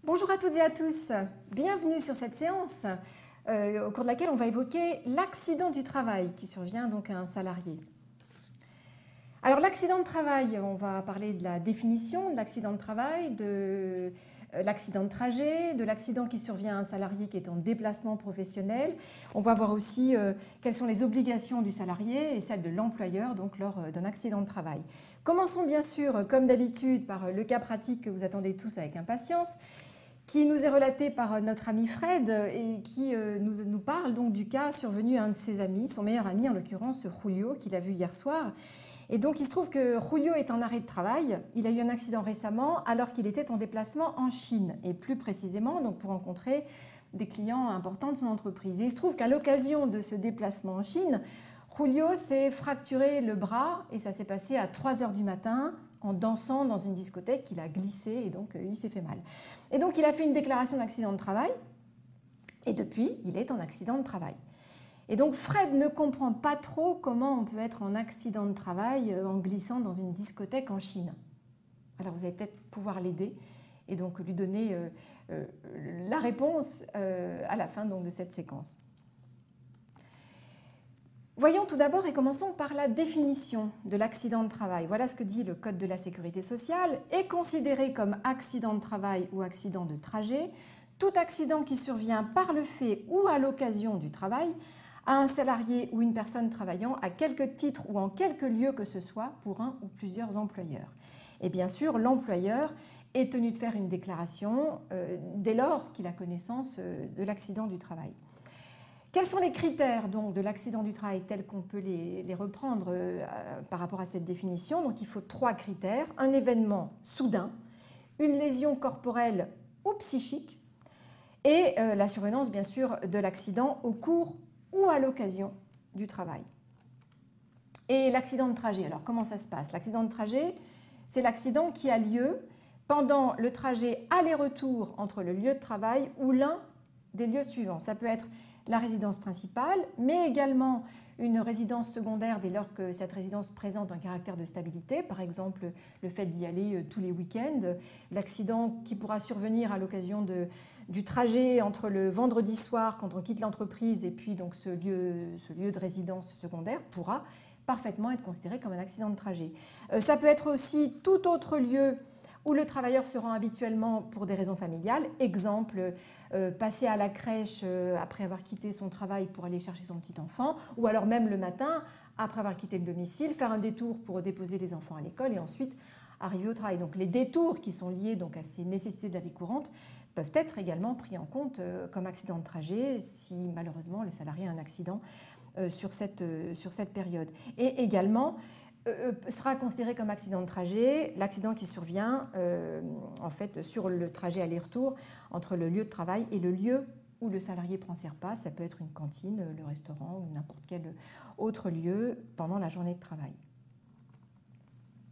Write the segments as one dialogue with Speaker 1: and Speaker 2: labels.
Speaker 1: Bonjour à toutes et à tous, bienvenue sur cette séance au cours de laquelle on va évoquer l'accident du travail qui survient donc à un salarié. Alors l'accident de travail, on va parler de la définition de l'accident de travail, de l'accident de trajet, de l'accident qui survient à un salarié qui est en déplacement professionnel. On va voir aussi quelles sont les obligations du salarié et celles de l'employeur donc lors d'un accident de travail. Commençons bien sûr, comme d'habitude, par le cas pratique que vous attendez tous avec impatience, qui nous est relaté par notre ami Fred et qui nous parle donc du cas survenu à un de ses amis, son meilleur ami en l'occurrence Julio, qu'il a vu hier soir. Et donc il se trouve que Julio est en arrêt de travail, il a eu un accident récemment alors qu'il était en déplacement en Chine et plus précisément donc pour rencontrer des clients importants de son entreprise. Et il se trouve qu'à l'occasion de ce déplacement en Chine, Julio s'est fracturé le bras et ça s'est passé à 3 h du matin en dansant dans une discothèque, il a glissé et donc il s'est fait mal. Et donc il a fait une déclaration d'accident de travail et depuis il est en accident de travail. Et donc Fred ne comprend pas trop comment on peut être en accident de travail en glissant dans une discothèque en Chine. Alors vous allez peut-être pouvoir l'aider et donc lui donner la réponse à la fin donc, de cette séquence. Voyons tout d'abord et commençons par la définition de l'accident de travail. Voilà ce que dit le Code de la sécurité sociale. Est considéré comme accident de travail ou accident de trajet tout accident qui survient par le fait ou à l'occasion du travail à un salarié ou une personne travaillant à quelque titre ou en quelque lieu que ce soit pour un ou plusieurs employeurs. Et bien sûr, l'employeur est tenu de faire une déclaration dès lors qu'il a connaissance de l'accident du travail. Quels sont les critères donc, de l'accident du travail tels qu'on peut les reprendre par rapport à cette définition? Donc il faut 3 critères. Un événement soudain, une lésion corporelle ou psychique et la survenance bien sûr de l'accident au cours ou à l'occasion du travail. Et l'accident de trajet, alors comment ça se passe? L'accident de trajet, c'est l'accident qui a lieu pendant le trajet aller-retour entre le lieu de travail ou l'un des lieux suivants. Ça peut être la résidence principale, mais également une résidence secondaire dès lors que cette résidence présente un caractère de stabilité, par exemple le fait d'y aller tous les week-ends, l'accident qui pourra survenir à l'occasion du trajet entre le vendredi soir quand on quitte l'entreprise et puis donc ce lieu de résidence secondaire pourra parfaitement être considéré comme un accident de trajet. Ça peut être aussi tout autre lieu où le travailleur se rend habituellement pour des raisons familiales. Exemple, passer à la crèche après avoir quitté son travail pour aller chercher son petit enfant, ou alors même le matin, après avoir quitté le domicile, faire un détour pour déposer les enfants à l'école et ensuite arriver au travail. Donc les détours qui sont liés donc, à ces nécessités de la vie courante peuvent être également pris en compte comme accident de trajet si malheureusement le salarié a un accident sur cette période. Et également, sera considéré comme accident de trajet l'accident qui survient en fait sur le trajet aller-retour entre le lieu de travail et le lieu où le salarié prend ses repas. Ça peut être une cantine, le restaurant ou n'importe quel autre lieu pendant la journée de travail.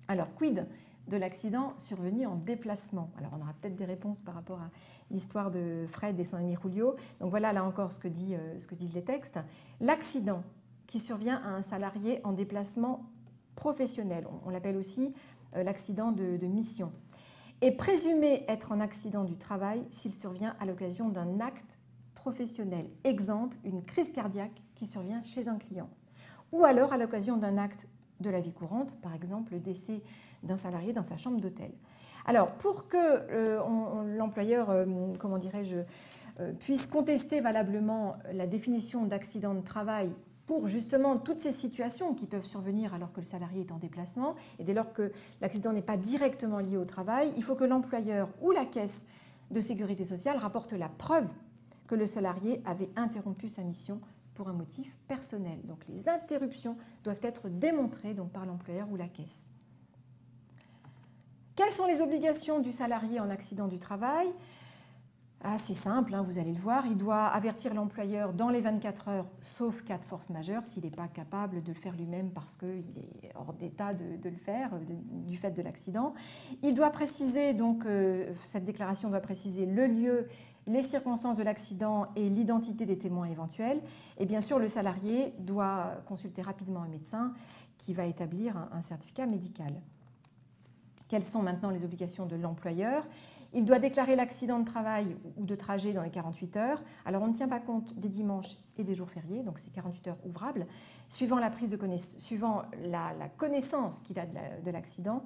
Speaker 1: Alors, quid de l'accident survenu en déplacement? Alors, on aura peut-être des réponses par rapport à l'histoire de Fred et son ami Julio. Donc voilà, là encore, ce que disent les textes. L'accident qui survient à un salarié en déplacement professionnel, on l'appelle aussi l'accident de mission, est présumé être un accident du travail s'il survient à l'occasion d'un acte professionnel. Exemple, une crise cardiaque qui survient chez un client. Ou alors à l'occasion d'un acte de la vie courante, par exemple le décès d'un salarié dans sa chambre d'hôtel. Alors, pour que l'employeur, comment dirais-je, puisse contester valablement la définition d'accident de travail pour justement toutes ces situations qui peuvent survenir alors que le salarié est en déplacement et dès lors que l'accident n'est pas directement lié au travail, il faut que l'employeur ou la caisse de sécurité sociale rapporte la preuve que le salarié avait interrompu sa mission pour un motif personnel. Donc les interruptions doivent être démontrées donc, par l'employeur ou la caisse. Quelles sont les obligations du salarié en accident du travail? C'est simple, vous allez le voir, il doit avertir l'employeur dans les 24 heures, sauf cas de force majeure, s'il n'est pas capable de le faire lui-même parce qu'il est hors d'état de le faire du fait de l'accident. Il doit préciser, donc cette déclaration doit préciser le lieu, les circonstances de l'accident et l'identité des témoins éventuels. Et bien sûr, le salarié doit consulter rapidement un médecin qui va établir un certificat médical. Quelles sont maintenant les obligations de l'employeur? Il doit déclarer l'accident de travail ou de trajet dans les 48 heures. Alors on ne tient pas compte des dimanches et des jours fériés, donc c'est 48 heures ouvrables, suivant la connaissance qu'il a de l'accident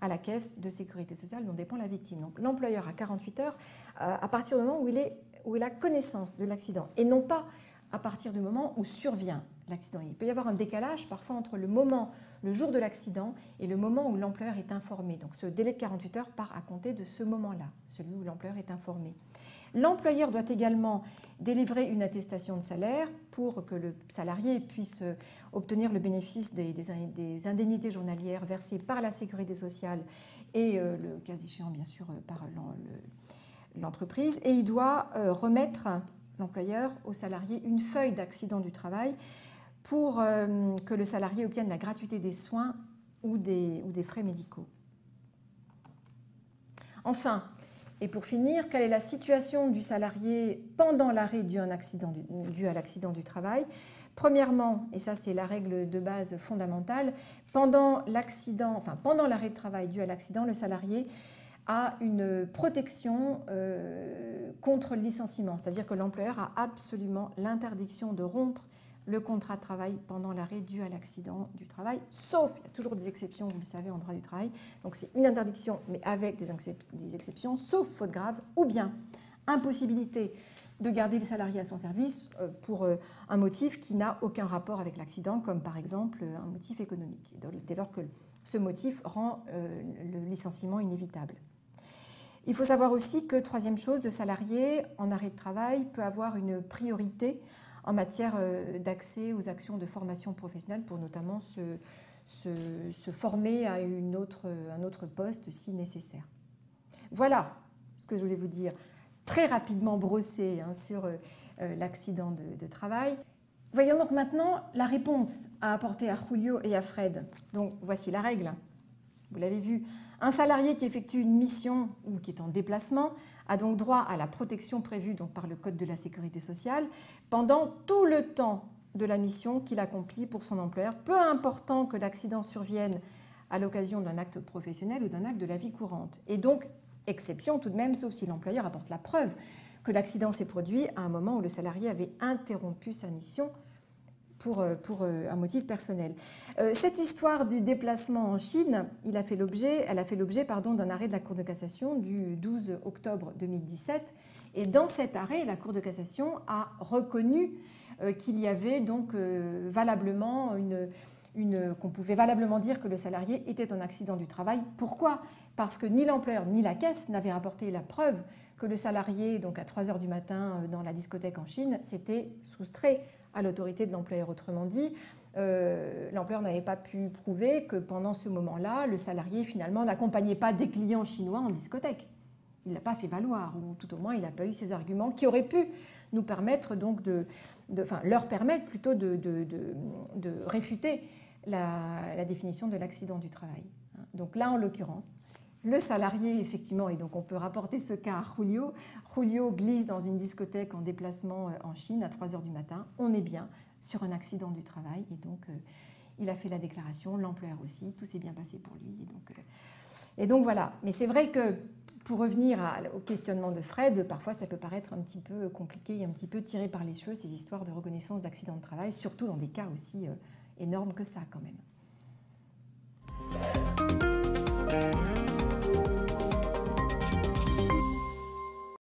Speaker 1: à la caisse de sécurité sociale dont dépend la victime. Donc l'employeur a 48 heures à partir du moment où il a connaissance de l'accident et non pas à partir du moment où survient l'accident. Il peut y avoir un décalage parfois entre le jour de l'accident et le moment où l'employeur est informé. Donc ce délai de 48 heures part à compter de ce moment-là, celui où l'employeur est informé. L'employeur doit également délivrer une attestation de salaire pour que le salarié puisse obtenir le bénéfice des indemnités journalières versées par la sécurité sociale et le cas échéant bien sûr par l'entreprise. Et il doit remettre, l'employeur, au salarié une feuille d'accident du travail pour que le salarié obtienne la gratuité des soins ou des frais médicaux. Enfin, et pour finir, quelle est la situation du salarié pendant l'arrêt dû à l'accident du travail? Premièrement, et ça c'est la règle de base fondamentale, pendant l'arrêt de travail dû à l'accident, le salarié a une protection contre le licenciement, c'est-à-dire que l'employeur a absolument l'interdiction de rompre le contrat de travail pendant l'arrêt dû à l'accident du travail, sauf, il y a toujours des exceptions, vous le savez, en droit du travail, donc c'est une interdiction, mais avec des exceptions, sauf faute grave, ou bien impossibilité de garder le salarié à son service pour un motif qui n'a aucun rapport avec l'accident, comme par exemple un motif économique, dès lors que ce motif rend le licenciement inévitable. Il faut savoir aussi que, troisième chose, le salarié en arrêt de travail peut avoir une priorité en matière d'accès aux actions de formation professionnelle pour notamment se former à un autre poste si nécessaire. Voilà ce que je voulais vous dire, très rapidement brossé sur l'accident de travail. Voyons donc maintenant la réponse à apporter à Julio et à Fred. Donc voici la règle, vous l'avez vu. Un salarié qui effectue une mission ou qui est en déplacement a donc droit à la protection prévue donc par le Code de la sécurité sociale pendant tout le temps de la mission qu'il accomplit pour son employeur, peu important que l'accident survienne à l'occasion d'un acte professionnel ou d'un acte de la vie courante. Et donc, exception tout de même, sauf si l'employeur apporte la preuve que l'accident s'est produit à un moment où le salarié avait interrompu sa mission pour un motif personnel. Cette histoire du déplacement en Chine, elle a fait l'objet d'un arrêt de la Cour de cassation du 12 octobre 2017. Et dans cet arrêt, la Cour de cassation a reconnu qu'il y avait donc valablement qu'on pouvait valablement dire que le salarié était en accident du travail. Pourquoi? Parce que ni l'employeur ni la caisse n'avaient rapporté la preuve que le salarié, donc à 3 h du matin dans la discothèque en Chine, s'était soustrait à l'autorité de l'employeur. Autrement dit, l'employeur n'avait pas pu prouver que pendant ce moment-là, le salarié finalement n'accompagnait pas des clients chinois en discothèque. Il ne l'a pas fait valoir, ou tout au moins il n'a pas eu ces arguments qui auraient pu nous permettre donc leur permettre plutôt de réfuter la définition de l'accident du travail. Donc là, en l'occurrence, le salarié, effectivement, et donc on peut rapporter ce cas à Julio. Julio glisse dans une discothèque en déplacement en Chine à 3 h du matin. On est bien sur un accident du travail et donc il a fait la déclaration, l'employeur aussi, tout s'est bien passé pour lui. Et donc voilà. Mais c'est vrai que pour revenir au questionnement de Fred, parfois ça peut paraître un petit peu compliqué et un petit peu tiré par les cheveux ces histoires de reconnaissance d'accident de travail, surtout dans des cas aussi énormes que ça quand même.